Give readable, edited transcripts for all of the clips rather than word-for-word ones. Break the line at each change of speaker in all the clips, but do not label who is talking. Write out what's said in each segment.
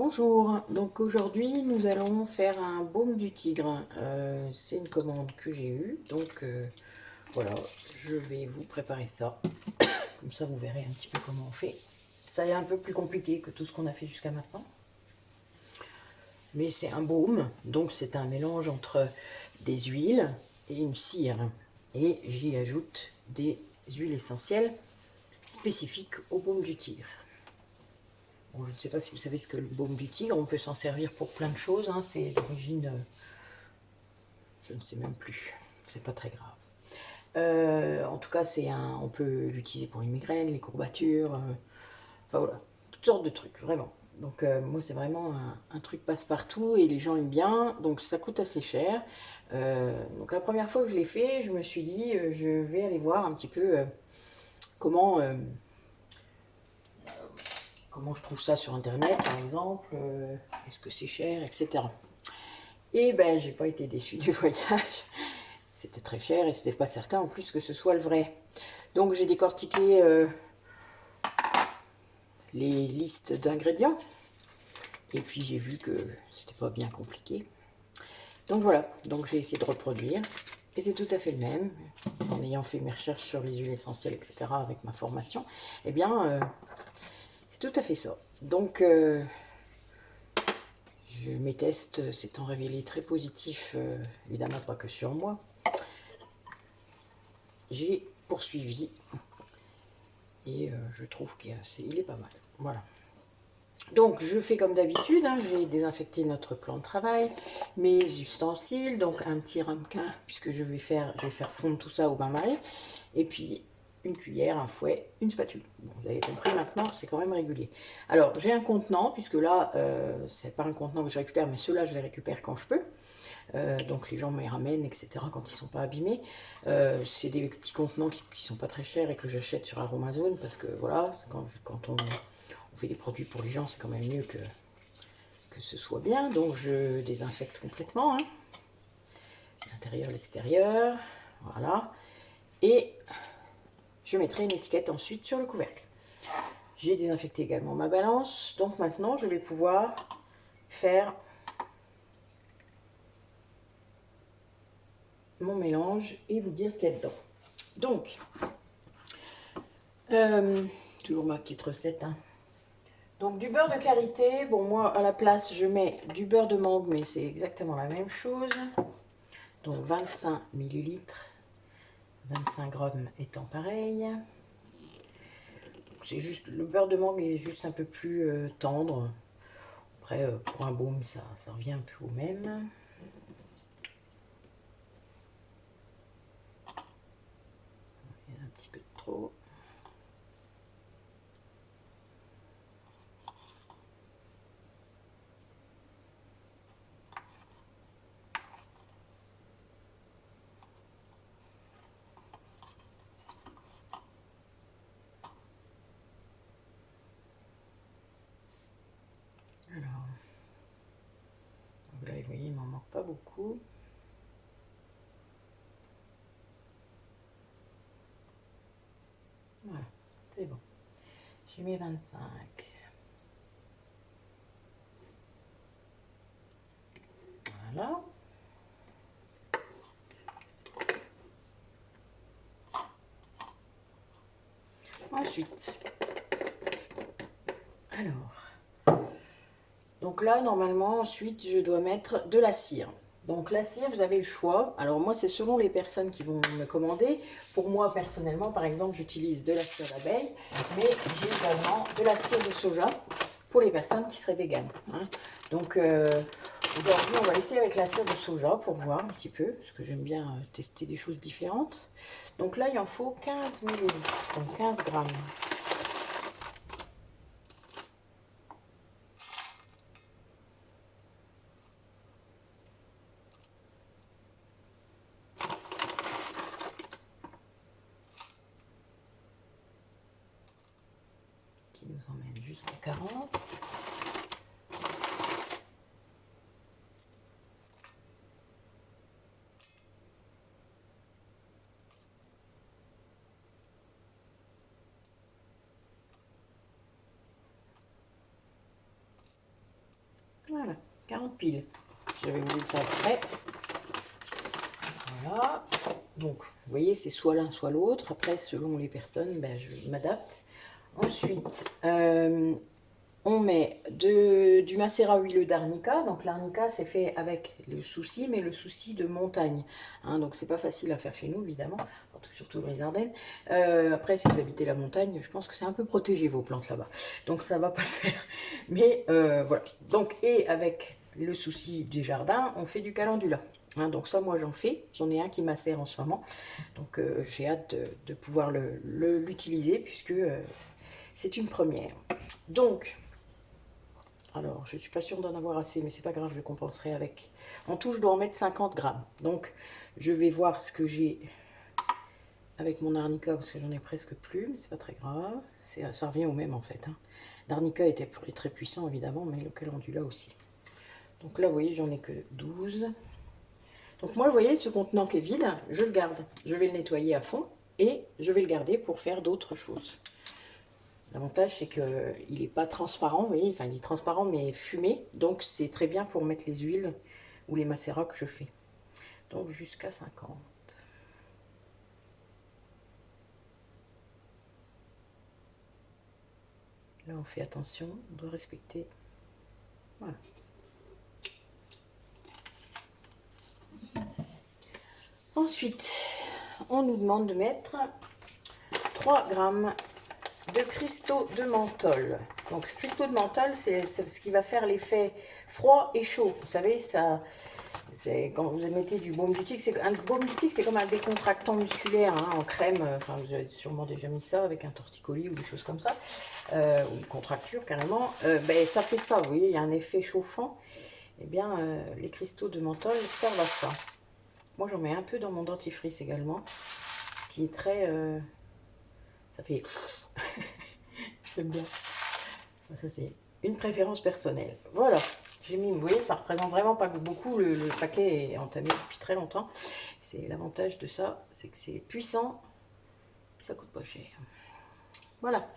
Bonjour, donc aujourd'hui nous allons faire un baume du tigre. C'est une commande que j'ai eue, donc voilà, je vais vous préparer ça. Comme ça vous verrez un petit peu comment on fait. Ça est un peu plus compliqué que tout ce qu'on a fait jusqu'à maintenant. Mais c'est un baume, donc c'est un mélange entre des huiles et une cire. Et j'y ajoute des huiles essentielles spécifiques au baume du tigre. Bon, je ne sais pas si vous savez ce que le baume du tigre, on peut s'en servir pour plein de choses, hein. C'est d'origine, je ne sais même plus, c'est pas très grave. En tout cas, on peut l'utiliser pour les migraines, les courbatures, enfin voilà, toutes sortes de trucs, vraiment. Donc moi, c'est vraiment un truc passe-partout et les gens aiment bien, donc ça coûte assez cher. Donc la première fois que je l'ai fait, je me suis dit, je vais aller voir un petit peu comment... comment je trouve ça sur internet par exemple, est-ce que c'est cher, etc. Et ben j'ai pas été déçue du voyage, c'était très cher et c'était pas certain en plus que ce soit le vrai. Donc j'ai décortiqué les listes d'ingrédients et puis j'ai vu que c'était pas bien compliqué. Donc voilà, donc j'ai essayé de reproduire et c'est tout à fait le même, en ayant fait mes recherches sur les huiles essentielles, etc. avec ma formation, et bien c'est tout à fait ça. Donc mes tests s'étant révélés très positifs, évidemment pas que sur moi, j'ai poursuivi et je trouve qu'il est pas mal. Voilà. Donc je fais comme d'habitude, hein, j'ai désinfecté notre plan de travail, mes ustensiles, donc un petit ramequin puisque je vais faire fondre tout ça au bain-marie, et puis une cuillère, un fouet, une spatule. Bon, vous avez compris maintenant, c'est quand même régulier. Alors j'ai un contenant, puisque là, c'est pas un contenant que je récupère, mais ceux-là je les récupère quand je peux. Donc les gens me les ramènent, etc. quand ils sont pas abîmés. C'est des petits contenants qui sont pas très chers et que j'achète sur Aromazone parce que voilà, quand on fait des produits pour les gens, c'est quand même mieux que ce soit bien. Donc je désinfecte complètement, hein, l'intérieur, l'extérieur, voilà. Et je mettrai une étiquette ensuite sur le couvercle. J'ai désinfecté également ma balance, donc maintenant je vais pouvoir faire mon mélange et vous dire ce qu'il y a dedans. Donc, toujours ma petite recette, hein. Donc du beurre de karité, bon moi à la place je mets du beurre de mangue, mais c'est exactement la même chose. Donc 25 millilitres, 25 grammes étant pareil. C'est juste, le beurre de mangue est juste un peu plus tendre. Après pour un baume ça revient un peu au même. Il y a un petit peu de trop. Alors, là vous voyez il m'en manque pas beaucoup. Voilà, c'est bon. J'ai mis 25. Voilà. Ensuite, alors, donc là, normalement, ensuite, je dois mettre de la cire. Donc la cire, vous avez le choix. Alors moi, c'est selon les personnes qui vont me commander. Pour moi, personnellement, par exemple, j'utilise de la cire d'abeille, mais j'ai également de la cire de soja pour les personnes qui seraient véganes, hein. Donc aujourd'hui, on va essayer avec la cire de soja pour voir un petit peu, parce que j'aime bien tester des choses différentes. Donc là, il en faut 15 millilitres, donc 15 grammes. Qui nous emmène jusqu'à 40. Voilà, 40 piles. J'avais voulu le faire exprès. Voilà. Donc, vous voyez, c'est soit l'un, soit l'autre. Après, selon les personnes, ben, je m'adapte. Ensuite, on met du macérat huileux d'arnica. Donc l'arnica, c'est fait avec le souci, mais le souci de montagne. Hein, donc c'est pas facile à faire chez nous, évidemment, surtout dans les Ardennes. Après, si vous habitez la montagne, je pense que c'est un peu protégé vos plantes là-bas. Donc ça va pas le faire. Mais voilà. Donc, et avec le souci du jardin, on fait du calendula. Hein, donc ça, moi, j'en fais. J'en ai un qui macère en ce moment. Donc j'ai hâte de pouvoir l'utiliser puisque c'est une première. Donc, alors, je ne suis pas sûre d'en avoir assez, mais c'est pas grave, je compenserai avec. En tout, je dois en mettre 50 grammes. Donc, je vais voir ce que j'ai avec mon arnica, parce que j'en ai presque plus, mais c'est pas très grave. Ça revient au même, en fait. Hein. L'arnica était très puissant, évidemment, mais le calendula aussi. Donc là, vous voyez, j'en ai que 12. Donc moi, vous voyez, ce contenant qui est vide, je le garde. Je vais le nettoyer à fond et je vais le garder pour faire d'autres choses. L'avantage, c'est qu'il n'est pas transparent, vous voyez, enfin il est transparent mais fumé, donc c'est très bien pour mettre les huiles ou les macérats que je fais. Donc jusqu'à 50. Là, on fait attention, on doit respecter. Voilà. Ensuite, on nous demande de mettre 3 grammes de cristaux de menthol. Donc, cristaux de menthol, c'est ce qui va faire l'effet froid et chaud. Vous savez, ça, quand vous mettez du baume du tigre, un baume du tigre, c'est comme un décontractant musculaire hein, en crème. Enfin, vous avez sûrement déjà mis ça avec un torticolis ou des choses comme ça, ou une contracture carrément. Ben, ça fait ça, vous voyez, il y a un effet chauffant. Eh bien, les cristaux de menthol servent à ça. Moi, j'en mets un peu dans mon dentifrice également, ce qui est très... ça fait... J'aime bien. Ça, c'est une préférence personnelle. Voilà. J'ai mis, vous voyez, ça représente vraiment pas beaucoup. Le paquet est entamé depuis très longtemps. C'est l'avantage de ça, c'est que c'est puissant. Ça coûte pas cher. Voilà.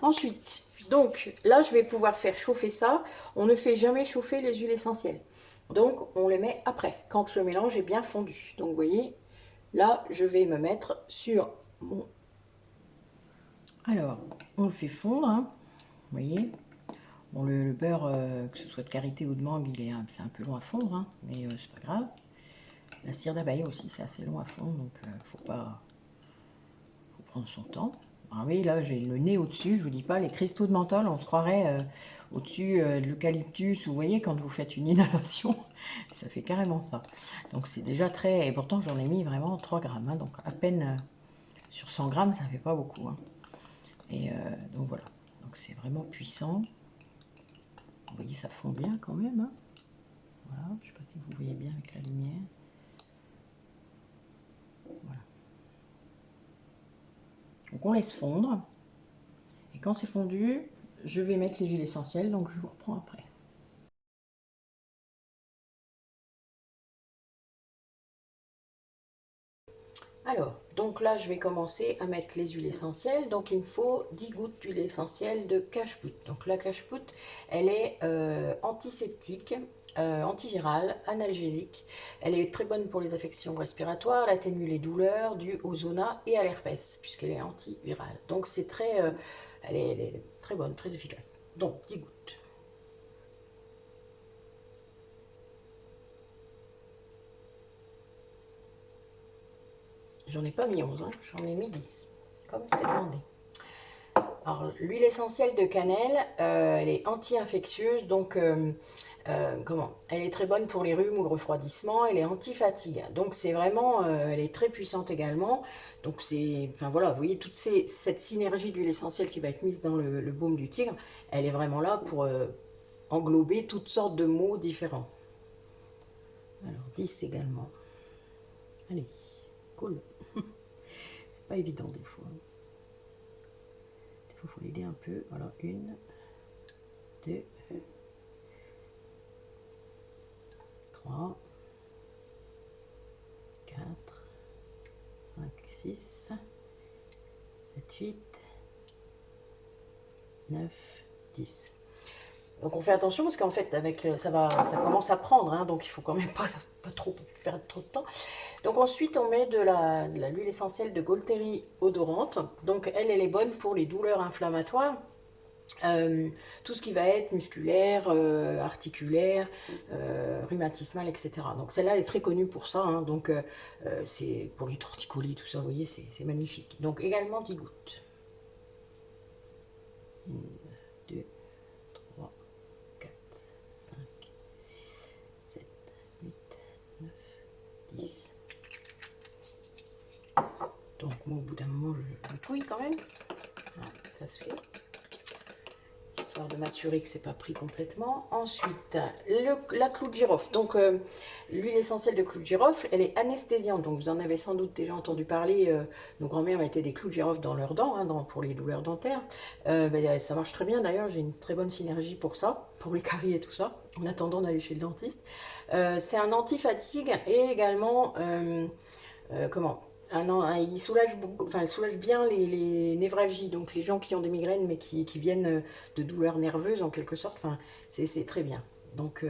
Ensuite, donc là, je vais pouvoir faire chauffer ça. On ne fait jamais chauffer les huiles essentielles. Donc, on les met après, quand le mélange est bien fondu. Donc, vous voyez, là, je vais me mettre sur mon... Alors, on le fait fondre, hein, vous voyez. Bon, le beurre, que ce soit de karité ou de mangue, c'est un peu long à fondre, hein, mais c'est pas grave. La cire d'abeille aussi, c'est assez long à fondre, donc faut prendre son temps. Ah oui, là, j'ai le nez au-dessus, je vous dis pas, les cristaux de menthol, on se croirait au-dessus de l'eucalyptus, vous voyez, quand vous faites une inhalation, ça fait carrément ça. Donc c'est déjà très... Et pourtant, j'en ai mis vraiment 3 grammes, hein, donc à peine sur 100 grammes, ça fait pas beaucoup. Hein. Et donc voilà, donc c'est vraiment puissant. Vous voyez, ça fond bien quand même. Hein. Voilà, je ne sais pas si vous voyez bien avec la lumière. Voilà. Donc on laisse fondre. Et quand c'est fondu, je vais mettre les huiles essentielles, donc je vous reprends après. Alors, donc là, je vais commencer à mettre les huiles essentielles. Donc, il me faut 10 gouttes d'huile essentielle de cacheput. Donc, la cacheput, elle est antiseptique, antivirale, analgésique. Elle est très bonne pour les affections respiratoires, elle atténue les douleurs dues au zona et à l'herpès, puisqu'elle est antivirale. Donc, c'est très, elle est très bonne, très efficace. Donc, 10 gouttes. J'en ai pas mis 11, hein, j'en ai mis 10, comme c'est demandé. Alors, l'huile essentielle de cannelle, elle est anti-infectieuse, donc comment? Elle est très bonne pour les rhumes ou le refroidissement, elle est anti-fatigue. Donc c'est vraiment, elle est très puissante également. Donc c'est, enfin voilà, vous voyez toute cette synergie d'huile essentielle qui va être mise dans le baume du tigre, elle est vraiment là pour englober toutes sortes de maux différents. Alors 10 également. Allez, cool. C'est pas évident des fois. Il faut l'aider un peu. Voilà, 1, 2, 3, 4, 5, 6, 7, 8, 9, 10. Donc on fait attention parce qu'en fait avec ça commence à prendre, hein, donc il faut quand même pas trop perdre trop de temps. Donc ensuite on met de l'huile essentielle de Golteri odorante. Donc elle est bonne pour les douleurs inflammatoires. Tout ce qui va être musculaire, articulaire, rhumatismal, etc. Donc celle-là est très connue pour ça, hein, donc c'est pour les torticolis, tout ça, vous voyez, c'est magnifique. Donc également 10 gouttes. 1, 2, 3, 4, 5, 6, 7, 8, 9, 10. Donc moi au bout d'un moment je touille quand même. Voilà, ça se fait. De m'assurer que c'est pas pris complètement. Ensuite, la clou de girofle. Donc, l'huile essentielle de clou de girofle, elle est anesthésiante. Donc, vous en avez sans doute déjà entendu parler. Nos grands-mères mettaient des clous de girofle dans leurs dents, hein, pour les douleurs dentaires. Ça marche très bien. D'ailleurs, j'ai une très bonne synergie pour ça, pour les caries et tout ça, en attendant d'aller chez le dentiste. C'est un anti-fatigue et également, comment il soulage beaucoup, enfin, il soulage bien les névralgies, donc les gens qui ont des migraines mais qui viennent de douleurs nerveuses en quelque sorte, enfin, c'est très bien. Donc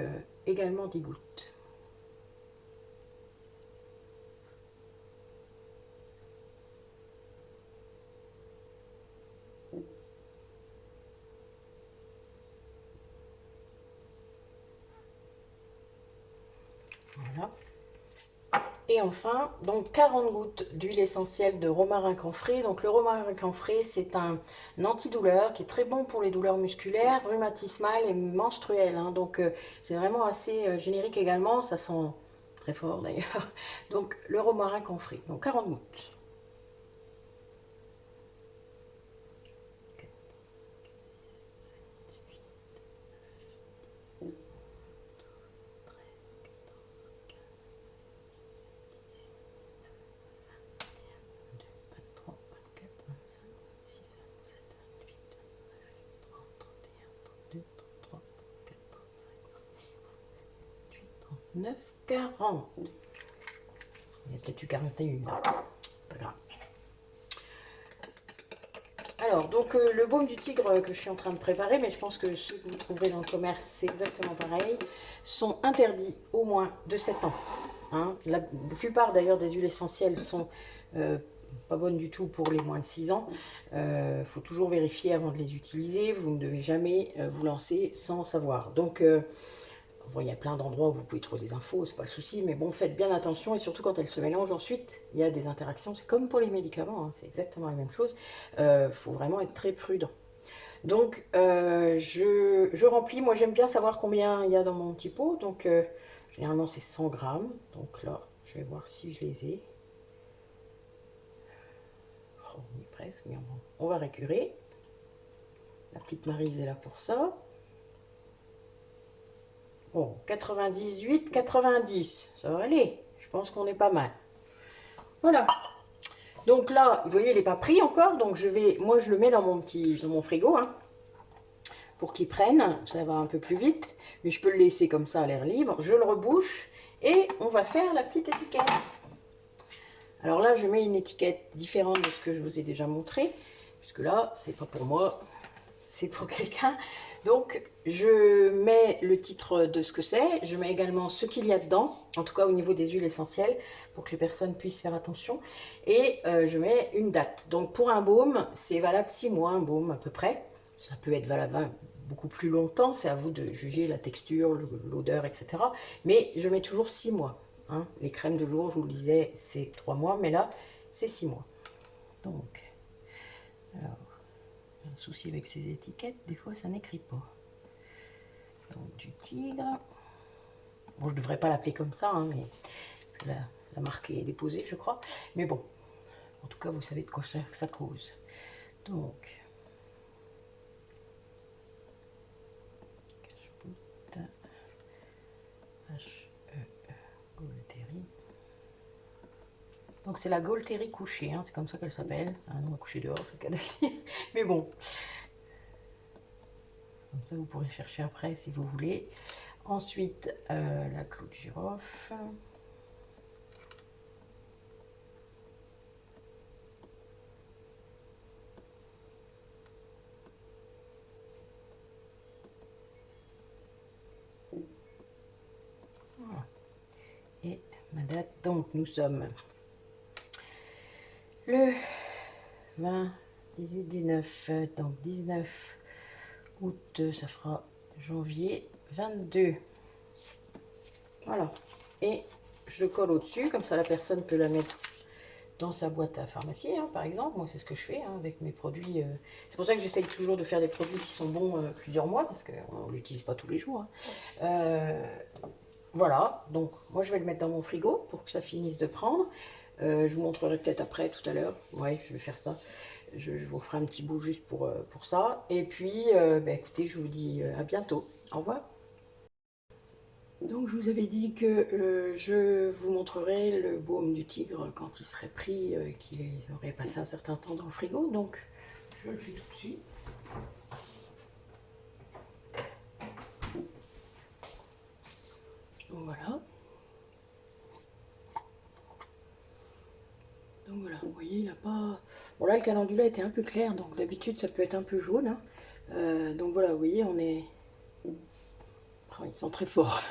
également 10 gouttes. Voilà. Et enfin, donc 40 gouttes d'huile essentielle de romarin camphré. Donc le romarin camphré, c'est un antidouleur qui est très bon pour les douleurs musculaires, rhumatismales et menstruelles, hein. Donc c'est vraiment assez générique également, ça sent très fort d'ailleurs. Donc le romarin camphré, donc 40 gouttes. 9, 40. Il y a peut-être eu 41 là. Pas grave. Alors, donc le baume du tigre que je suis en train de préparer, mais je pense que ceux que vous trouverez dans le commerce, c'est exactement pareil, sont interdits au moins de 7 ans. Hein. La plupart d'ailleurs des huiles essentielles sont pas bonnes du tout pour les moins de 6 ans. Il faut toujours vérifier avant de les utiliser. Vous ne devez jamais vous lancer sans savoir. Donc, bon, il y a plein d'endroits où vous pouvez trouver des infos, c'est pas le souci, mais bon, faites bien attention, et surtout quand elles se mélangent ensuite, il y a des interactions, c'est comme pour les médicaments, hein, c'est exactement la même chose, faut vraiment être très prudent. Donc, je remplis, moi j'aime bien savoir combien il y a dans mon petit pot, donc généralement c'est 100 grammes, donc là, je vais voir si je les ai. Oh, on y est presque, mais on va récurer. La petite Maryse est là pour ça. Bon, 98, 90, ça va aller. Je pense qu'on est pas mal. Voilà. Donc là, vous voyez, il n'est pas pris encore. Donc moi, je le mets dans mon frigo, hein, pour qu'il prenne. Ça va un peu plus vite. Mais je peux le laisser comme ça à l'air libre. Je le rebouche et on va faire la petite étiquette. Alors là, je mets une étiquette différente de ce que je vous ai déjà montré. Puisque là, c'est pas pour moi, c'est pour quelqu'un. Donc, je mets le titre de ce que c'est. Je mets également ce qu'il y a dedans, en tout cas au niveau des huiles essentielles, pour que les personnes puissent faire attention. Et je mets une date. Donc, pour un baume, c'est valable 6 mois, un baume à peu près. Ça peut être valable beaucoup plus longtemps. C'est à vous de juger la texture, l'odeur, etc. Mais je mets toujours 6 mois. Hein. Les crèmes de jour, je vous le disais, c'est 3 mois. Mais là, c'est 6 mois. Donc, alors... Un souci avec ces étiquettes, des fois ça n'écrit pas. Donc du tigre. Bon, je devrais pas l'appeler comme ça, hein, mais parce que la marque est déposée, je crois. Mais bon, en tout cas, vous savez de quoi ça cause. Donc, Golteri. Donc c'est la Golteri couchée, hein, c'est comme ça qu'elle s'appelle. C'est un nom à coucher dehors, c'est le cas de le dire. Mais bon. Comme ça, vous pourrez chercher après si vous voulez. Ensuite, la clou de girofle. date. Donc nous sommes le 20, 18, 19. Donc 19 août, ça fera janvier 22. Voilà. Et je le colle au-dessus, comme ça la personne peut la mettre dans sa boîte à pharmacie, hein, par exemple. Moi, c'est ce que je fais hein, avec mes produits. C'est pour ça que j'essaye toujours de faire des produits qui sont bons plusieurs mois, parce qu'on ne l'utilise pas tous les jours. Hein. Voilà, donc moi je vais le mettre dans mon frigo pour que ça finisse de prendre. Je vous montrerai peut-être après, tout à l'heure. Ouais, je vais faire ça. Je vous ferai un petit bout juste pour ça. Et puis, écoutez, je vous dis à bientôt. Au revoir. Donc je vous avais dit que je vous montrerai le baume du tigre quand il serait pris, qu'il aurait passé un certain temps dans le frigo. Donc je le fais tout de suite. Voilà. Donc voilà, vous voyez, il n'a pas... Bon là, le calendula était un peu clair, donc d'habitude ça peut être un peu jaune. Hein. Donc voilà, vous voyez, on est... Oh, il sent très fort.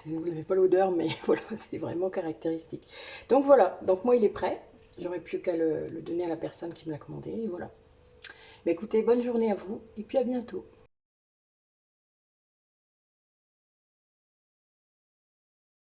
Vous n'avez pas l'odeur, mais voilà, c'est vraiment caractéristique. Donc voilà, donc moi il est prêt. J'aurais plus qu'à le donner à la personne qui me l'a commandé, et voilà. Mais écoutez, bonne journée à vous, et puis à bientôt.